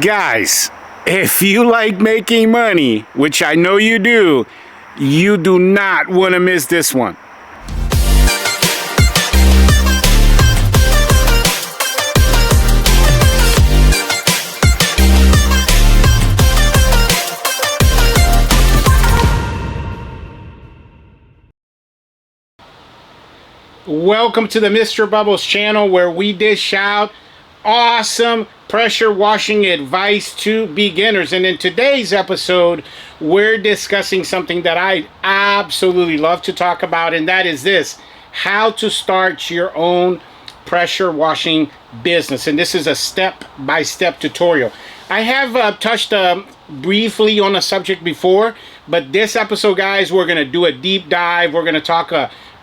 Guys, if you like making money, which I know you do not want to miss this one. Welcome to the Mr. Bubbles channel, where we dish out awesome pressure washing advice to beginners. And in today's episode, we're discussing something that I absolutely love to talk about, and that is this: how to start your own pressure washing business. And this is a step-by-step tutorial. I have touched briefly on the subject before, but this episode, guys, we're going to do a deep dive. We're going to talk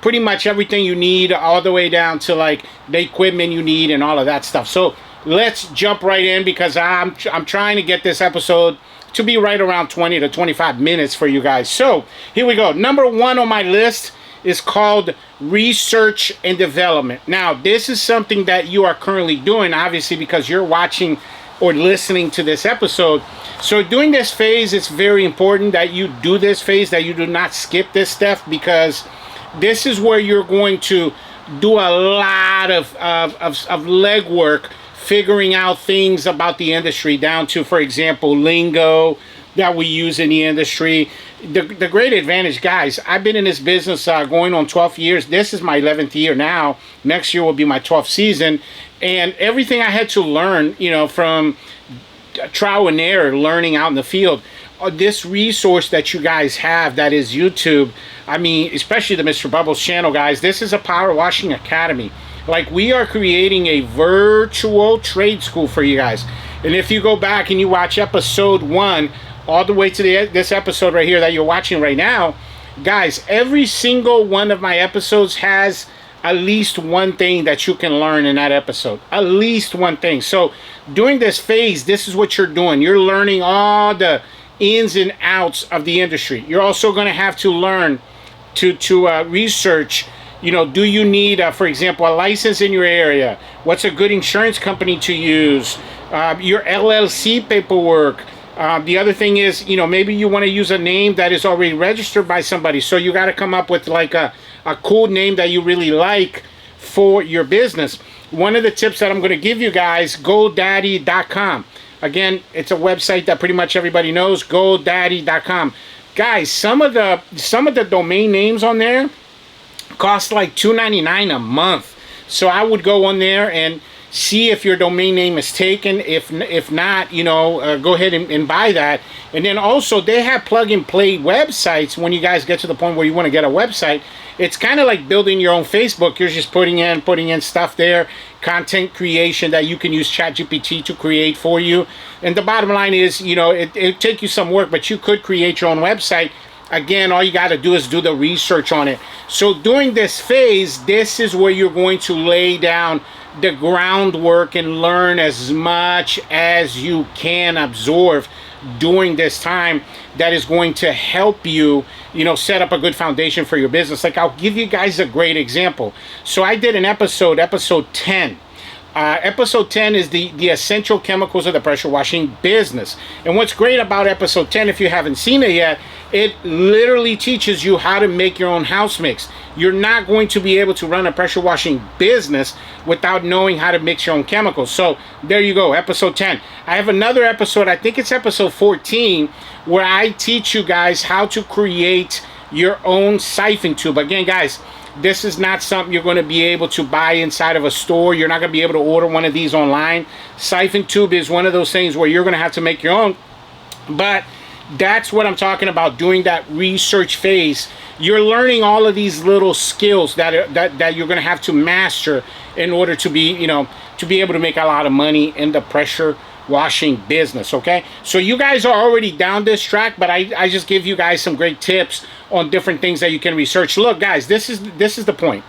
pretty much everything you need, all the way down to like the equipment you need and all of that stuff. So let's jump right in, because I'm trying to get this episode to be right around 20 to 25 minutes for you guys. So here we go. Number one on my list is called research and development. Now, this is something that you are currently doing, obviously, because you're watching or listening to this episode. So during this phase, it's very important that you do this phase, that you do not skip this step, because this is where you're going to do a lot of legwork, figuring out things about the industry, down to, for example, lingo that we use in the industry. The great advantage, guys, I've been in this business going on 12 years. This is my 11th year now. Next year will be my 12th season. And everything I had to learn, from trial and error, learning out in the field, this resource that you guys have, that is YouTube, I mean, especially the Mr. Bubbles channel, guys, this is a power washing academy. Like, we are creating a virtual trade school for you guys. And if you go back and you watch episode 1 all the way to this episode right here that you're watching right now, guys, every single one of my episodes has at least one thing that you can learn in that episode. At least one thing. So during this phase, this is what you're doing. You're learning all the ins and outs of the industry. You're also going to have to learn to research, do you need, for example, a license in your area? What's a good insurance company to use? Your LLC paperwork. The other thing is, maybe you want to use a name that is already registered by somebody. So you got to come up with like a cool name that you really like for your business. One of the tips that I'm going to give you guys, GoDaddy.com. Again, it's a website that pretty much everybody knows, GoDaddy.com. Guys, some of the domain names on there cost like $2.99 a month. So I would go on there and see if your domain name is taken. If not, go ahead and buy that. And then also, they have plug and play websites. When you guys get to the point where you want to get a website, it's kind of like building your own Facebook. You're just putting in stuff there, content creation that you can use ChatGPT to create for you. And the bottom line is, it take you some work, but you could create your own website. Again, all you got to do is do the research on it. So during this phase, this is where you're going to lay down the groundwork and learn as much as you can absorb during this time, that is going to help you, set up a good foundation for your business. Like, I'll give you guys a great example. So I did an episode 10. Episode 10 is the essential chemicals of the pressure washing business. And what's great about episode 10, if you haven't seen it yet, it literally teaches you how to make your own house mix. You're not going to be able to run a pressure washing business without knowing how to mix your own chemicals. So there you go, episode 10. I have another episode, I think it's episode 14, where I teach you guys how to create your own siphon tube. Again, guys, this is not something you're going to be able to buy inside of a store. You're not going to be able to order one of these online. Siphon tube is one of those things where you're going to have to make your own. But that's what I'm talking about, doing that research phase. You're learning all of these little skills that you're going to have to master in order to be, to be able to make a lot of money in the pressure washing business. Okay, so you guys are already down this track, but I just give you guys some great tips on different things that you can research. Look, guys, this is the point.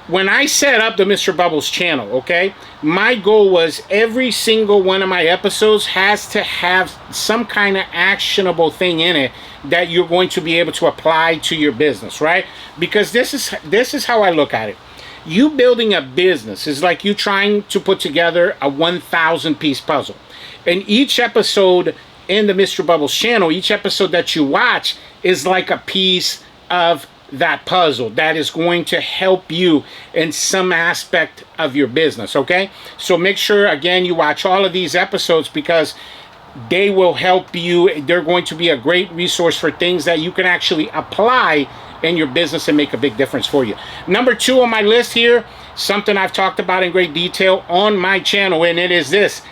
When I set up the Mr. Bubbles channel, okay, my goal was every single one of my episodes has to have some kind of actionable thing in it that you're going to be able to apply to your business, right? Because this is how I look at it. You building a business is like you trying to put together a 1,000 piece puzzle. And each episode in the Mr. Bubbles channel, each episode that you watch is like a piece of that puzzle that is going to help you in some aspect of your business, okay? So make sure, again, you watch all of these episodes because they will help you. They're going to be a great resource for things that you can actually apply in your business and make a big difference for you. Number 2 on my list here, something I've talked about in great detail on my channel, and it is this: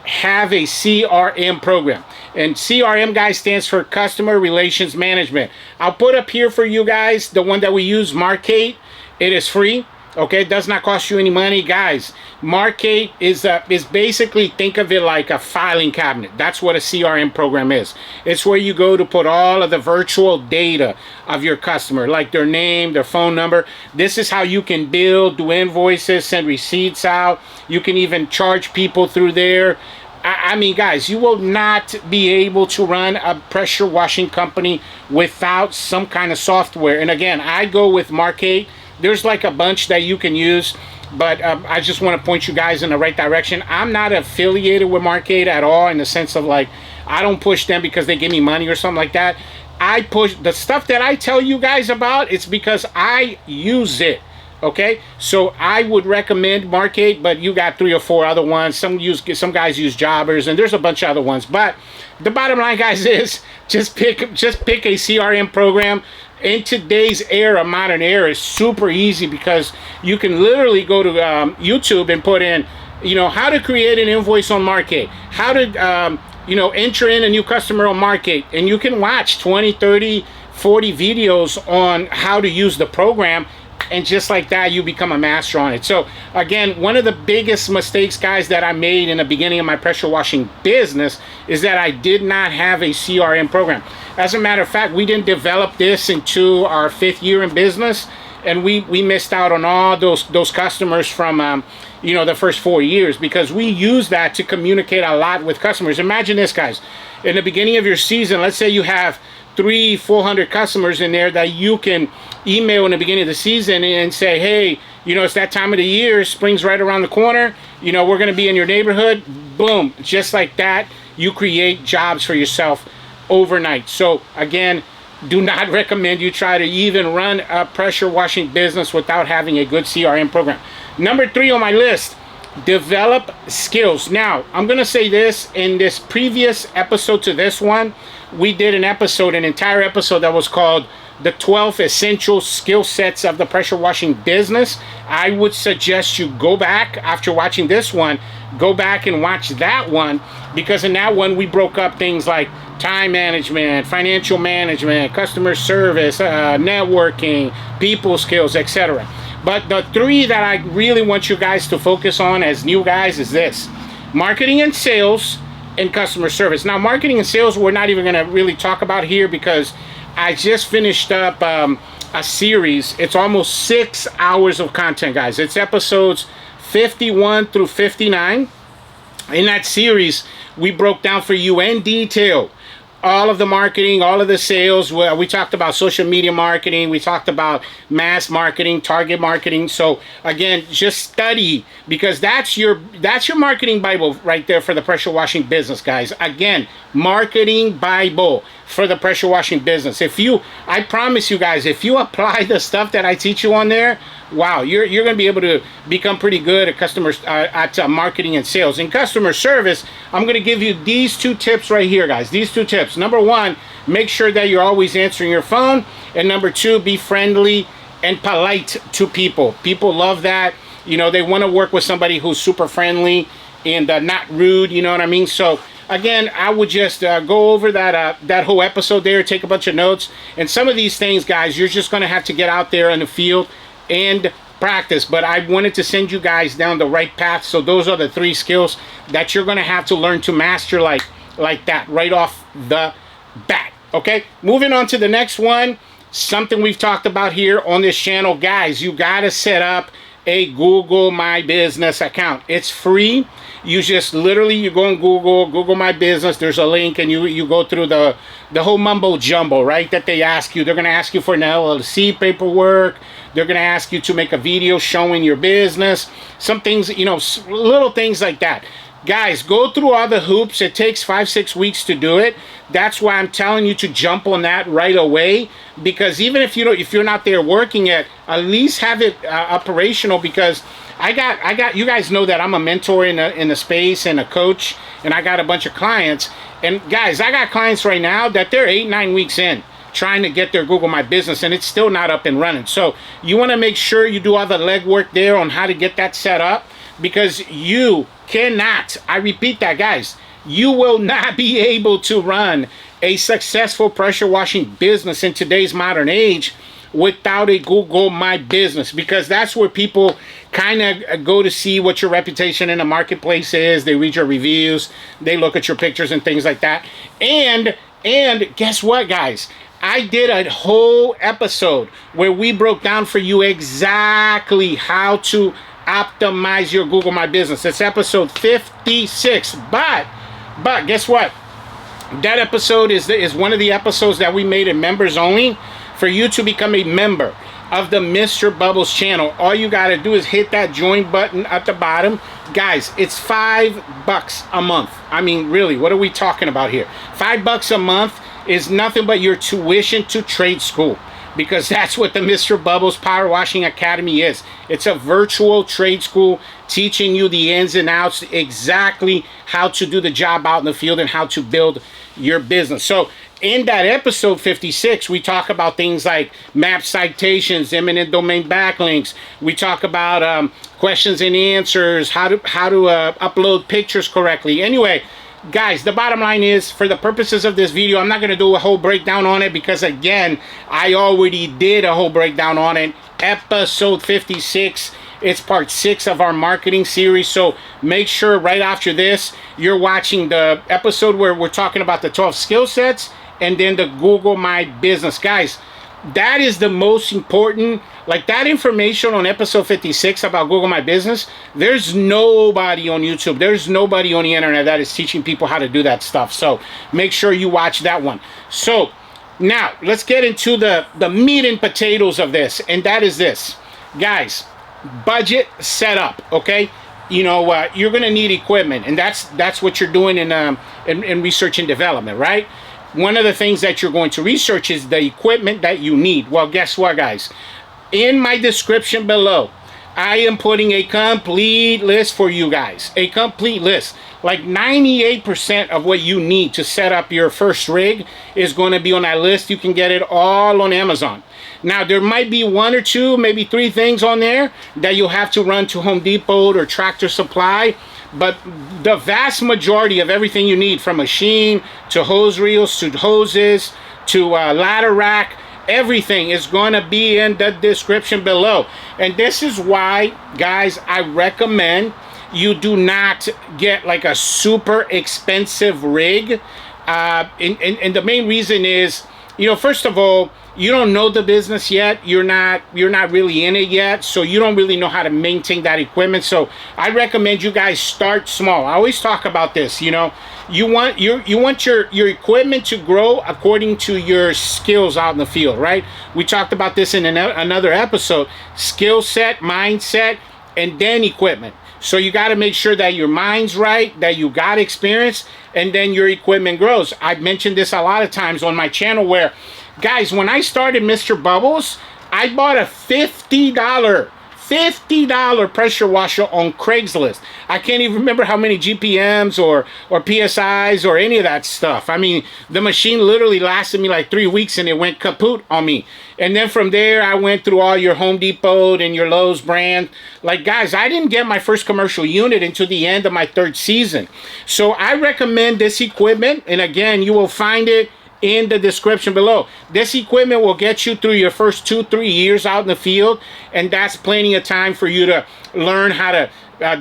have a CRM program. And CRM, guys, stands for Customer Relations Management. I'll put up here for you guys the one that we use, Markate. It is free. Okay, it does not cost you any money, guys. Markate is basically, think of it like a filing cabinet. That's what a CRM program is. It's where you go to put all of the virtual data of your customer, like their name, their phone number. This is how you can bill, do invoices, send receipts out. You can even charge people through there. I mean, guys, you will not be able to run a pressure washing company without some kind of software. And again, I go with Markate. There's like a bunch that you can use, but I just want to point you guys in the right direction. I'm not affiliated with Markate at all, in the sense of like, I don't push them because they give me money or something like that. I push the stuff that I tell you guys about. It's because I use it. Okay, so I would recommend Markate, but you got 3 or 4 other ones. Some guys use Jobbers, and there's a bunch of other ones. But the bottom line, guys, is just pick a CRM program. In today's era, modern era, is super easy because you can literally go to YouTube and put in, you know, how to create an invoice on Markate, how to you know, enter in a new customer on Markate, and you can watch 20, 30, 40 videos on how to use the program. And just like that, you become a master on it. So again, one of the biggest mistakes, guys, that I made in the beginning of my pressure washing business is that I did not have a CRM program. As a matter of fact, we didn't develop this into our 5th year in business, and we missed out on all those customers from you know, the first 4 years, because we use that to communicate a lot with customers. Imagine this, guys. In the beginning of your season, let's say you have 300-400 customers in there that you can email in the beginning of the season and say, hey, you know, it's that time of the year, spring's right around the corner, you know, we're going to be in your neighborhood. Boom, just like that, you create jobs for yourself overnight. So again, do not recommend you try to even run a pressure washing business without having a good CRM program. Number 3 on my list, develop skills. Now, I'm going to say this: in this previous episode to this one, we did an entire episode that was called the 12 essential skill sets of the pressure washing business. I would suggest you go back after watching this one, go back and watch that one, because in that one we broke up things like time management, financial management, customer service, networking, people skills, etc. But the 3 that I really want you guys to focus on as new guys is this: marketing and sales and customer service. Now, marketing and sales we're not even going to really talk about here, because I just finished up a series. It's almost 6 hours of content, guys. It's episodes 51 through 59. In that series, we broke down for you in detail all of the marketing, all of the sales. We talked about social media marketing. We talked about mass marketing, target marketing. So again, just study, because that's your marketing Bible right there for the pressure washing business, guys. Again, marketing Bible for the pressure washing business. I promise you guys, if you apply the stuff that I teach you on there, wow, you're going to be able to become pretty good at marketing and sales. In customer service, I'm going to give you these 2 tips right here, guys. These 2 tips. Number 1, make sure that you're always answering your phone. And number 2, be friendly and polite to people. People love that. You know, they want to work with somebody who's super friendly and not rude. You know what I mean? So again, I would just go over that whole episode there, take a bunch of notes. And some of these things, guys, you're just going to have to get out there in the field and practice. But I wanted to send you guys down the right path. So those are the 3 skills that you're going to have to learn to master like that right off the bat. Okay, moving on to the next one. Something we've talked about here on this channel, guys. You got to set up a Google My Business account. It's free. You just literally, you go on Google My Business. There's a link, and you go through the whole mumbo jumbo, right, that they ask you. They're going to ask you for an LLC paperwork. They're going to ask you to make a video showing your business. Some things, you know, little things like that. Guys, go through all the hoops. It takes 5-6 weeks to do it. That's why I'm telling you to jump on that right away, because even if you're not there working it, at least have it operational. Because I got you guys know that I'm a mentor in the space and a coach, and I got a bunch of clients. And guys, I got clients right now that they're 8-9 weeks in trying to get their Google My Business, and it's still not up and running. So you want to make sure you do all the legwork there on how to get that set up, because you cannot, I repeat that, guys, you will not be able to run a successful pressure washing business in today's modern age without a Google My Business, because that's where people kind of go to see what your reputation in the marketplace is. They read your reviews, they look at your pictures and things like that. And guess what, guys? I did a whole episode where we broke down for you exactly how to optimize your Google My Business. It's episode 56. But guess what? That episode is one of the episodes that we made it members only. For you to become a member of the Mr. Bubbles channel, all you got to do is hit that join button at the bottom. Guys, it's $5 a month. I mean, really, what are we talking about here? $5 a month is nothing but your tuition to trade school, because that's what the Mr. Bubbles Power Washing Academy is. It's a virtual trade school teaching you the ins and outs, exactly how to do the job out in the field and how to build your business. So in that episode 56, we talk about things like map citations, eminent domain backlinks. We talk about questions and answers, how to upload pictures correctly. Anyway, guys, the bottom line is, for the purposes of this video, I'm not going to do a whole breakdown on it, because again, I already did a whole breakdown on it. Episode 56, it's part 6 of our marketing series. So make sure right after this, you're watching the episode where we're talking about the 12 skill sets, and then the Google My Business. Guys, that is the most important. Like, that information on episode 56 about Google My Business, there's nobody on YouTube, there's nobody on the internet that is teaching people how to do that stuff. So make sure you watch that one. So now let's get into the meat and potatoes of this, and that is this. Guys, budget setup, okay? You know, you're going to need equipment, and that's what you're doing in research and development, right? One of the things that you're going to research is the equipment that you need. Well, guess what, guys? In my description below, I am putting a complete list for you guys. A complete list. Like 98% of what you need to set up your first rig is going to be on that list. You can get it all on Amazon. Now, there might be 1 or 2, maybe 3 things on there that you'll have to run to Home Depot or Tractor Supply. But the vast majority of everything you need, from machine to hose reels to hoses to ladder rack, everything is going to be in the description below. And this is why, guys, I recommend you do not get like a super expensive rig. And the main reason is, you know, first of all, you don't know the business yet. You're not really in it yet, so you don't really know how to maintain that equipment. So I recommend you guys start small. I always talk about this. You know, you want your equipment to grow according to your skills out in the field, right? We talked about this in another episode. Skill set, mindset, and then equipment. So you got to make sure that your mind's right, that you got experience, and then your equipment grows. I've mentioned this a lot of times on my channel where, guys, when I started Mr. Bubbles, I bought a $50 pressure washer on Craigslist. I can't even remember how many GPMs or PSIs or any of that stuff. I mean, the machine literally lasted me like 3 weeks and it went kaput on me. And then from there, I went through all your Home Depot and your Lowe's brand. Like, guys, I didn't get my first commercial unit until the end of my 3rd season. So I recommend this equipment. And again, you will find it in the description below. This equipment will get you through your first 2-3 years out in the field, and that's plenty of time for you to learn how to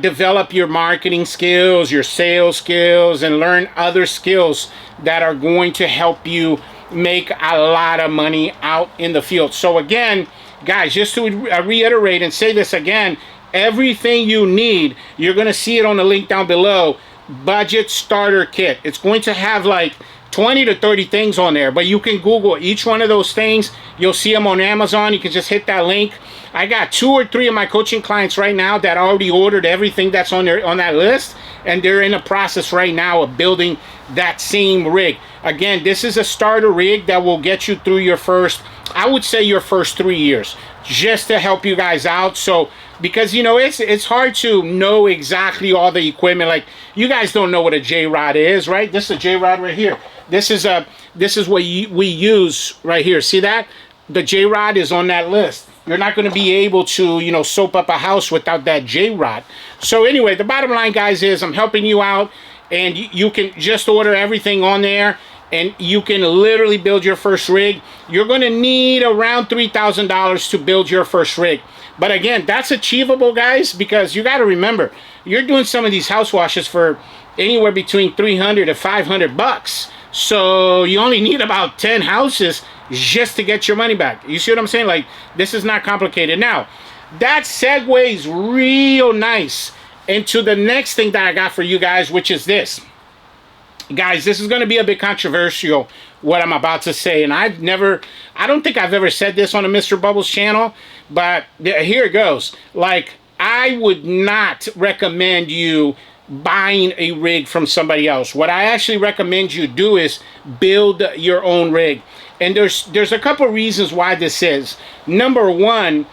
develop your marketing skills, your sales skills, and learn other skills that are going to help you make a lot of money out in the field. So again, guys, just to reiterate and say this again, everything you need, you're going to see it on the link down below. Budget starter kit. It's going to have like 20 to 30 things on there, but you can Google each one of those things. You'll see them on Amazon. You can just hit that link. I got 2 or 3 of my coaching clients right now that already ordered everything that's on there on that list, and they're in the process right now of building that same rig. Again, this is a starter rig that will get you through your first, I would say your first 3 years, just to help you guys out. So because you know it's hard to know exactly all the equipment. Like, you guys don't know what a J-rod is, right? This is a J-rod right here. This is what we use right here. See that? The J-rod is on that list. You're not going to be able to, you know, soap up a house without that J-rod. So anyway, the bottom line, guys, is I'm helping you out, and you can just order everything on there, and you can literally build your first rig. You're going to need around $3,000 to build your first rig. But again, that's achievable, guys, because you got to remember, you're doing some of these house washes for anywhere between 300 to 500 bucks. So you only need about 10 houses just to get your money back. You see what I'm saying? Like, this is not complicated. Now, that segues real nice into the next thing that I got for you guys, which is this. Guys, this is going to be a bit controversial, what I'm about to say. And I don't think I've ever said this on the Mr. Bubbles channel, but here it goes. Like, I would not recommend you buying a rig from somebody else. What I actually recommend you do is build your own rig. And there's a couple of reasons why this is. Number one,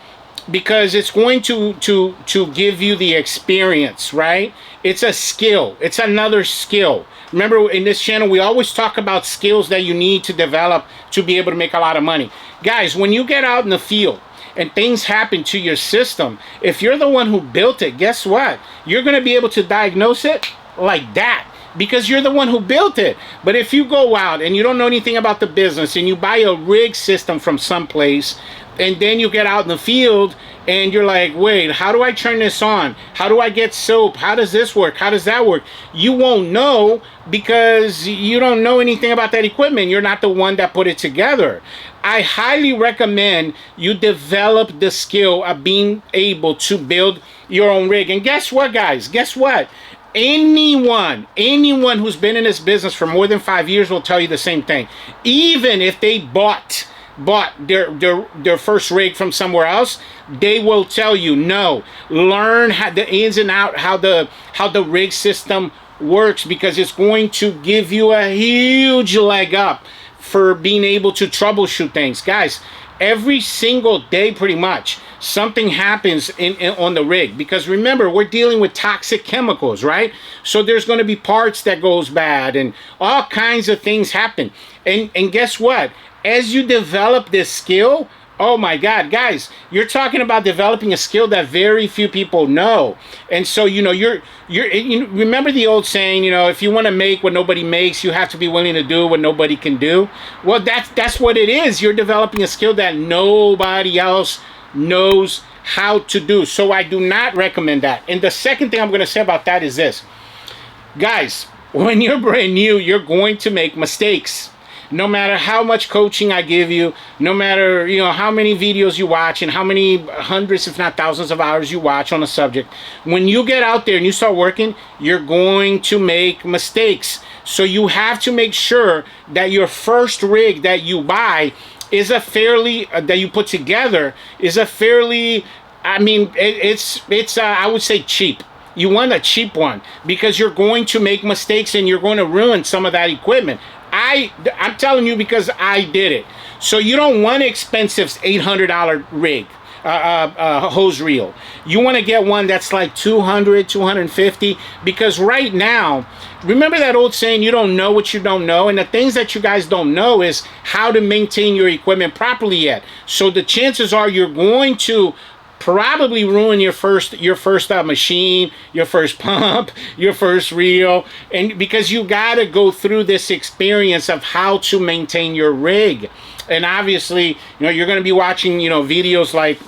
because it's going to give you the experience, right? It's a skill. It's another skill. Remember, in this channel, we always talk about skills that you need to develop to be able to make a lot of money. Guys, when you get out in the field and things happen to your system, if you're the one who built it, guess what? You're going to be able to diagnose it like that, because you're the one who built it. But if you go out and you don't know anything about the business and you buy a rig system from someplace, and then you get out in the field and you're like, wait, how do I turn this on? How do I get soap? How does this work? How does that work? You won't know, because you don't know anything about that equipment. You're not the one that put it together. I highly recommend you develop the skill of being able to build your own rig. And guess what, guys? Guess what? Anyone who's been in this business for more than 5 years will tell you the same thing. Even if they bought their first rig from somewhere else, they will tell you, no, learn how the ins and out, how the rig system works, because it's going to give you a huge leg up for being able to troubleshoot things. Guys, every single day pretty much something happens on the rig, because remember, we're dealing with toxic chemicals, right? So there's going to be parts that goes bad and all kinds of things happen. And guess what? As you develop this skill, oh my God, guys, you're talking about developing a skill that very few people know. And so, you know, you remember the old saying, you know, if you want to make what nobody makes, you have to be willing to do what nobody can do. Well, that's what it is. You're developing a skill that nobody else knows how to do. So I do not recommend that. And the second thing I'm going to say about that is this. Guys, when you're brand new, you're going to make mistakes. No matter how much coaching I give you, no matter, you know, how many videos you watch and how many hundreds, if not thousands of hours you watch on a subject, when you get out there and you start working, you're going to make mistakes. So you have to make sure that your first rig that you buy is a fairly, that you put together, is a fairly, I mean, it's I would say cheap. You want a cheap one, because you're going to make mistakes and you're going to ruin some of that equipment. I'm telling you, because I did it. So you don't want an expensive $800 rig, hose reel. You want to get one that's like $200, $250, because right now, remember that old saying, you don't know what you don't know, and the things that you guys don't know is how to maintain your equipment properly yet. So the chances are you're going to probably ruin your first machine, your first pump, your first reel, and because you got to go through this experience of how to maintain your rig. And obviously, you know, you're going to be watching, you know, videos like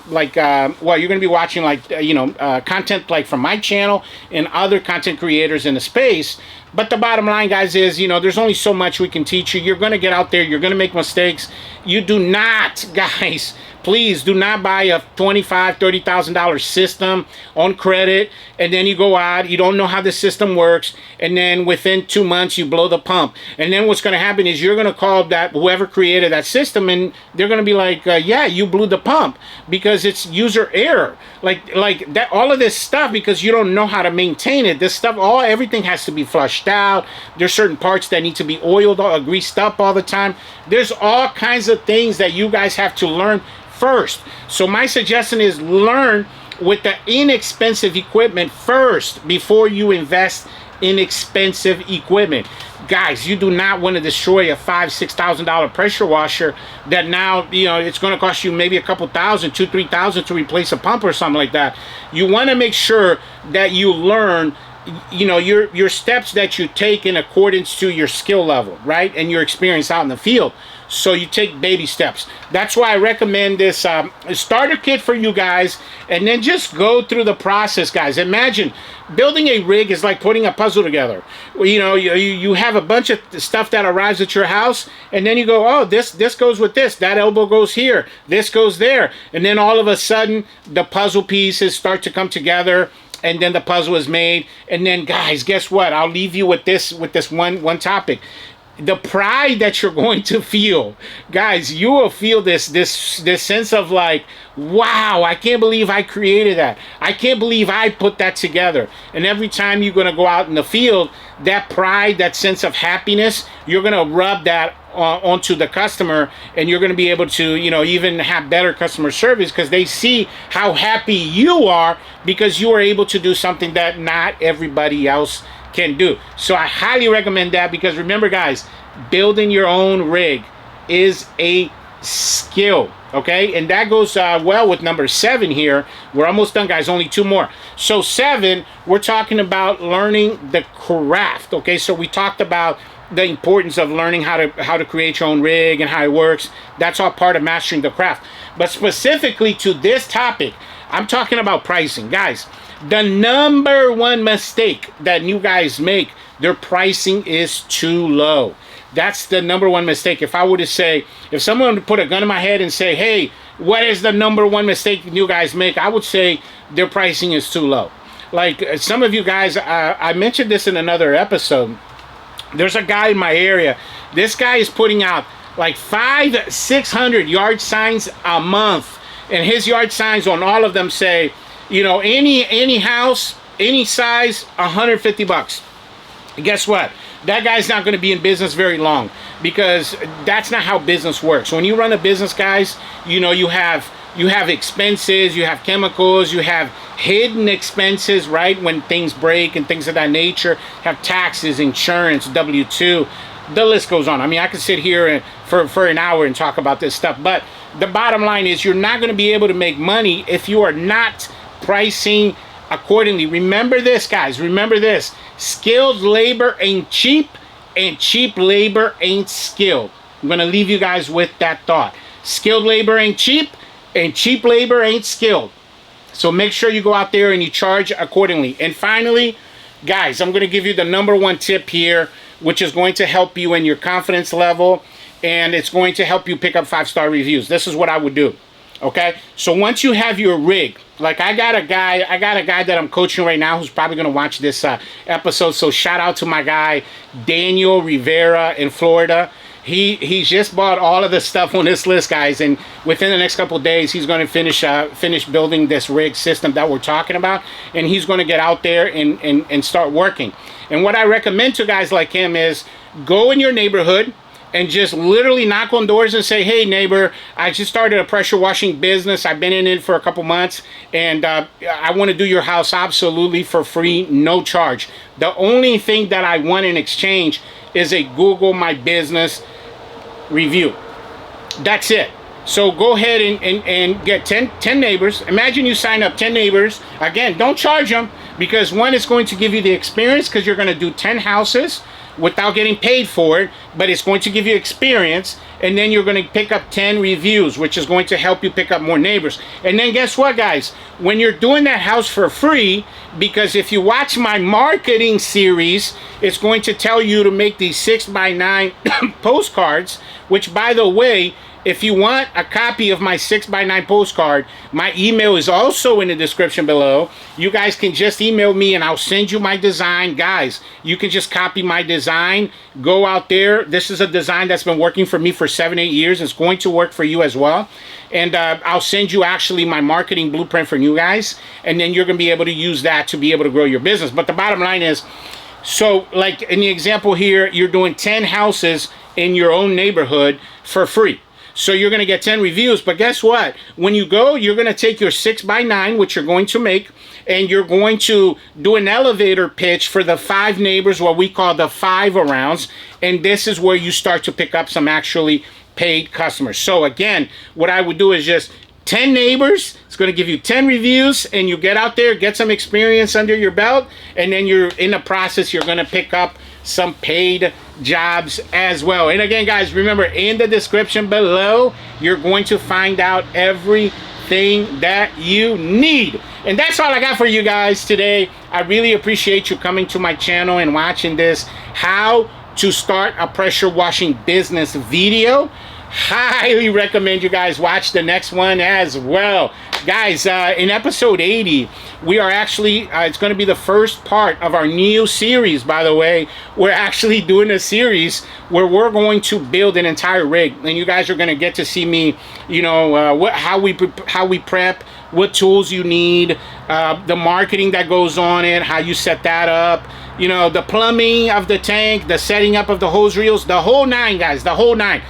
well, you're going to be watching content like from my channel and other content creators in the space. But the bottom line, guys, is, you know, there's only so much we can teach you. You're going to get out there, you're going to make mistakes, You do not, guys, please do not buy a $25,000, $30,000 system on credit, and then you go out, you don't know how the system works, and then within 2 months you blow the pump. And then what's going to happen is you're going to call that whoever created that system, and they're going to be like, yeah, you blew the pump because it's user error. Like that, all of this stuff, because you don't know how to maintain it. This stuff, everything has to be flushed out. There's certain parts that need to be oiled or greased up all the time. There's all kinds of things that you guys have to learn first. So my suggestion is learn with the inexpensive equipment first before you invest in expensive equipment. Guys, you do not want to destroy a $5,000-$6,000 pressure washer that now, you know, it's going to cost you maybe a couple thousand, $2,000-$3,000 to replace a pump or something like that. You want to make sure that you learn, you know, your steps that you take in accordance to your skill level, right, and your experience out in the field. So you take baby steps. That's why I recommend this starter kit for you guys, and then just go through the process, guys. Imagine building a rig is like putting a puzzle together. You know, you have a bunch of stuff that arrives at your house, and then you go, oh, this goes with this, that elbow goes here, this goes there, and then all of a sudden the puzzle pieces start to come together, and then the puzzle is made. And then, guys, guess what? I'll leave you with this one topic. The pride that you're going to feel, guys, you will feel this sense of like, wow, I can't believe I created that. I can't believe I put that together. And every time you're going to go out in the field, that pride, that sense of happiness, you're going to rub that onto the customer, and you're going to be able to, you know, even have better customer service because they see how happy you are because you are able to do something that not everybody else can do. So I highly recommend that, because remember, guys, building your own rig is a skill, okay? And that goes well with number 7 here. We're almost done, guys, only 2 more. So 7, we're talking about learning the craft, okay? So we talked about the importance of learning how to create your own rig and how it works. That's all part of mastering the craft. But specifically to this topic, I'm talking about pricing. Guys, the number one mistake that you guys make, their pricing is too low. That's the number one mistake. If I were to say, if someone would put a gun in my head and say, hey, what is the number one mistake you guys make? I would say their pricing is too low. Like some of you guys, I mentioned this in another episode. There's a guy in my area. This guy is putting out like 500-600 yard signs a month. And his yard signs on all of them say, you know, any house, any size, $150. Guess what? That guy's not going to be in business very long, because that's not how business works. When you run a business, guys, you know, you have expenses, you have chemicals, you have hidden expenses, right? When things break and things of that nature, have taxes, insurance, W-2, the list goes on. I mean, I could sit here for an hour and talk about this stuff, but the bottom line is you're not going to be able to make money if you are not pricing accordingly. Remember this, guys. Remember this. Skilled labor ain't cheap, and cheap labor ain't skilled. I'm going to leave you guys with that thought. Skilled labor ain't cheap, and cheap labor ain't skilled. So make sure you go out there and you charge accordingly. And finally, guys, I'm going to give you the number one tip here, which is going to help you in your confidence level, and it's going to help you pick up 5-star reviews. This is what I would do. Okay, so once you have your rig, like I got a guy that I'm coaching right now who's probably gonna watch this episode. So shout out to my guy Daniel Rivera in Florida. He just bought all of the stuff on this list, guys, and within the next couple of days he's going to finish building this rig system that we're talking about, and he's going to get out there and start working. And what I recommend to guys like him is go in your neighborhood and just literally knock on doors and say, hey neighbor, I just started a pressure washing business. I've been in it for a couple months, and I want to do your house absolutely for free, no charge. The only thing that I want in exchange is a Google My Business review. That's it. So go ahead and get 10 neighbors. Imagine you sign up 10 neighbors. Again, don't charge them, because one, is going to give you the experience, because you're going to do 10 houses without getting paid for it, but it's going to give you experience, and then you're going to pick up 10 reviews, which is going to help you pick up more neighbors. And then guess what, guys? When you're doing that house for free, because if you watch my marketing series, it's going to tell you to make these 6x9 postcards, which, by the way, if you want a copy of my 6x9 postcard, my email is also in the description below. You guys can just email me and I'll send you my design. Guys, you can just copy my design. Go out there. This is a design that's been working for me for 7-8 years. It's going to work for you as well. And I'll send you actually my marketing blueprint for you guys. And then you're going to be able to use that to be able to grow your business. But the bottom line is, so like in the example here, you're doing 10 houses in your own neighborhood for free. So you're going to get 10 reviews, but guess what? When you go, you're going to take your 6x9, which you're going to make, and you're going to do an elevator pitch for the 5 neighbors, what we call the 5 arounds, and this is where you start to pick up some actually paid customers. So again, what I would do is just 10 neighbors, it's going to give you 10 reviews, and you get out there, get some experience under your belt, and then you're in the process, you're going to pick up some paid jobs as well. And again, guys, remember, in the description below, you're going to find out everything that you need. And that's all I got for you guys today. I really appreciate you coming to my channel and watching this how to start a pressure washing business video. Highly recommend you guys watch the next one as well. Guys, in episode 80, we are actually, it's going to be the first part of our new series, by the way. We're actually doing a series where we're going to build an entire rig. And you guys are going to get to see me, you know, how we prep, what tools you need, the marketing that goes on it, how you set that up, you know, the plumbing of the tank, the setting up of the hose reels, the whole 9, guys, the whole 9.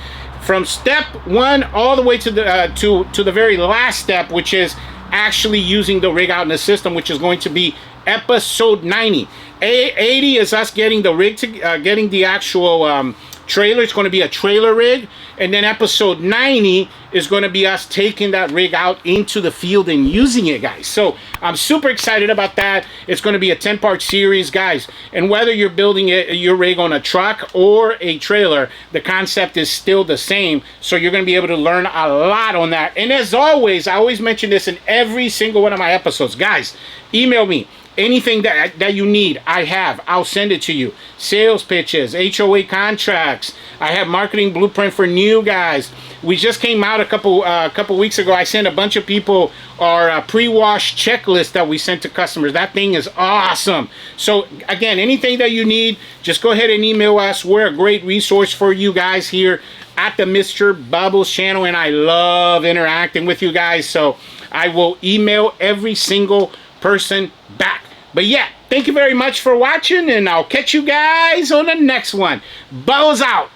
From step 1 all the way to the very last step, which is actually using the rig out in the system, which is going to be episode 90. 80 is us getting the rig to getting the actual trailer. It's going to be a trailer rig, and then episode 90 is going to be us taking that rig out into the field and using it, guys. So I'm super excited about that. It's going to be a 10-part series, guys. And whether you're building your rig on a truck or a trailer, the concept is still the same. So you're going to be able to learn a lot on that. And as always, I always mention this in every single one of my episodes. Guys, email me. Anything that you need, I'll send it to you. Sales pitches, HOA contracts. I have marketing blueprint for new guys. We just came out a couple weeks ago. I sent a bunch of people our pre-wash checklist that we sent to customers. That thing is awesome. So again, anything that you need, just go ahead and email us. We're a great resource for you guys here at the Mr. Bubbles channel, and I love interacting with you guys. So I will email every single person back. But yeah, thank you very much for watching, and I'll catch you guys on the next one. Bubbles out.